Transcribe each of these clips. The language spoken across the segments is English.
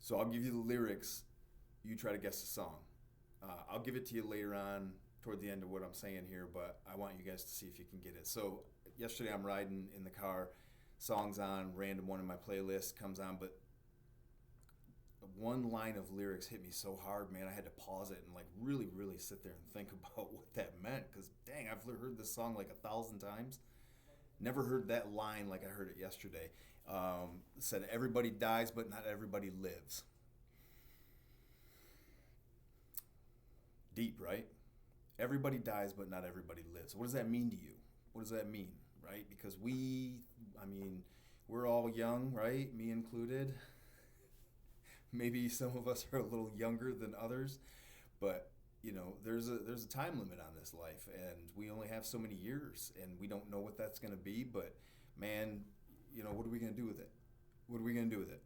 So I'll give you the lyrics. You try to guess the song. I'll give it to you later on toward the end of what I'm saying here, but I want you guys to see if you can get it. So yesterday I'm riding in the car, song's on, random one in my playlist comes on, but one line of lyrics hit me so hard, man. I had to pause it and like really, really sit there and think about what that meant. Because dang, I've heard this song like 1,000 times. Never heard that line like I heard it yesterday. Said everybody dies, but not everybody lives. Deep, right? Everybody dies, but not everybody lives. What does that mean to you? What does that mean, right? Because I mean, we're all young, right? Me included. Maybe some of us are a little younger than others, but there's a time limit on this life, and we only have so many years, and we don't know what that's going to be. But man, what are we going to do with it? What are we going to do with it?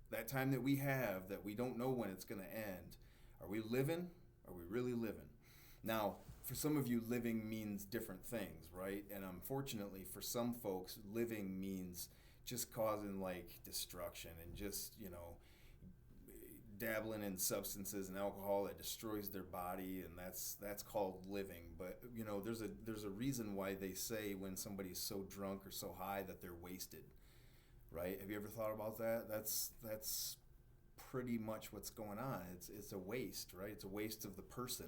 That time that we have, that we don't know when it's going to end. Are we living? Are we really living? Now, for some of you, living means different things, right? And unfortunately, for some folks, living means just causing like destruction and just dabbling in substances and alcohol that destroys their body, and that's called living. But there's a reason why they say when somebody's so drunk or so high that they're wasted, right? Have you ever thought about that? That's pretty much what's going on. It's a waste, right? It's a waste of the person.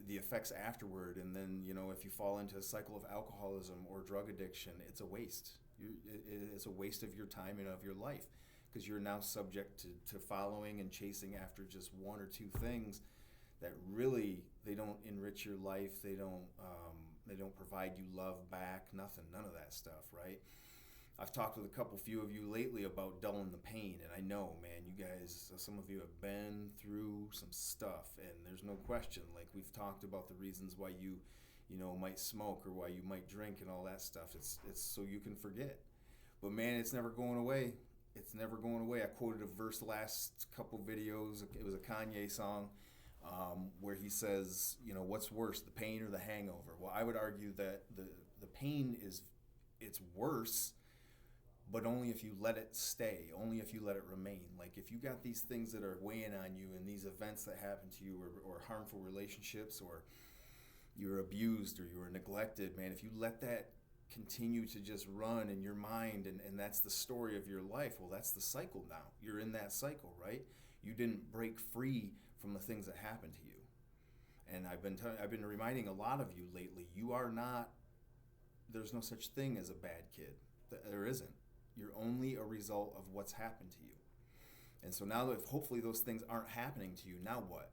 The effects afterward, and then if you fall into a cycle of alcoholism or drug addiction, it's a waste. It's a waste of your time and of your life, because you're now subject to following and chasing after just one or two things that really, they don't enrich your life. They don't provide you love back, nothing, none of that stuff, right? I've talked with a few of you lately about dulling the pain, and I know, man, you guys, some of you have been through some stuff, and there's no question. Like, we've talked about the reasons why you might smoke or why you might drink and all that stuff. It's so you can forget. But man, it's never going away. It's never going away. I quoted a verse last couple videos. It was a Kanye song where he says, what's worse, the pain or the hangover? Well, I would argue that the pain it's worse, but only if you let it stay, only if you let it remain. Like, if you got these things that are weighing on you and these events that happen to you, or harmful relationships, or you're abused or you were neglected, man, if you let that continue to just run in your mind, and that's the story of your life, well, that's the cycle now. You're in that cycle, right? You didn't break free from the things that happened to you. And I've been reminding a lot of you lately, there's no such thing as a bad kid. There isn't. You're only a result of what's happened to you. And so now that hopefully those things aren't happening to you, now what?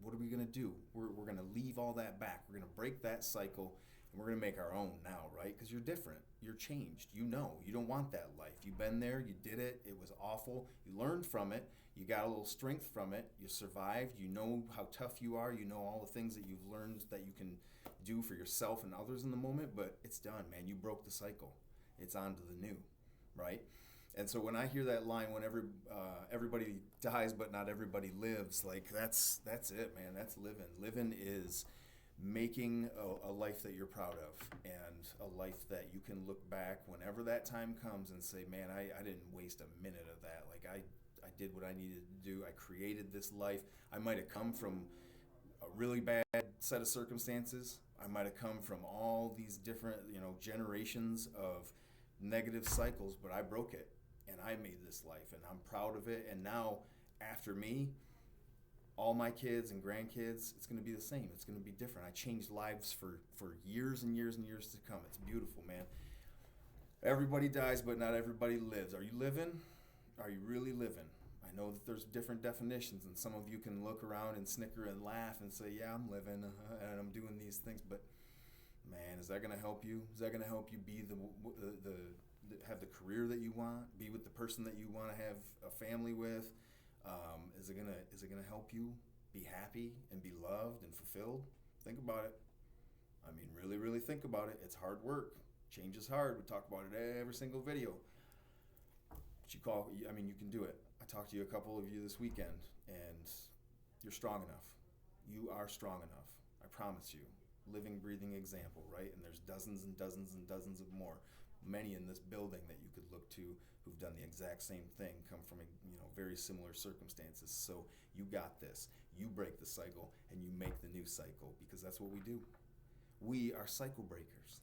What are we going to do? We're going to leave all that back. We're going to break that cycle, and we're going to make our own now, right? Because you're different. You're changed. You don't want that life. You've been there. You did it. It was awful. You learned from it. You got a little strength from it. You survived. You know how tough you are. You know all the things that you've learned that you can do for yourself and others in the moment, but it's done, man. You broke the cycle. It's on to the new, right? And so when I hear that line, whenever everybody dies but not everybody lives, like that's it, man. That's living. Living is making a life that you're proud of, and a life that you can look back whenever that time comes and say, man, I didn't waste a minute of that. Like I did what I needed to do. I created this life. I might have come from a really bad set of circumstances. I might have come from all these different, generations of negative cycles, but I broke it and I made this life, and I'm proud of it. And now, after me, all my kids and grandkids, it's going to be the same. It's going to be different. I changed lives for years and years and years to come. It's beautiful, man. Everybody dies, but not everybody lives. Are you living? Are you really living? I know that there's different definitions, and some of you can look around and snicker and laugh and say, yeah, I'm living, and I'm doing these things, but man, is that going to help you? Is that going to help you be have the career that you want, be with the person that you want to have a family with? Is it gonna help you be happy and be loved and fulfilled? Think about it. I mean, really, really think about it. It's hard work. Change is hard. We talk about it every single video. But you can do it. I talked to a couple of you this weekend, and you're strong enough. You are strong enough. I promise you. Living, breathing example, right? And there's dozens and dozens and dozens of more. many in this building that you could look to who've done the exact same thing, come from very similar circumstances. So you got this. You break the cycle and you make the new cycle, because that's what we do. We are cycle breakers.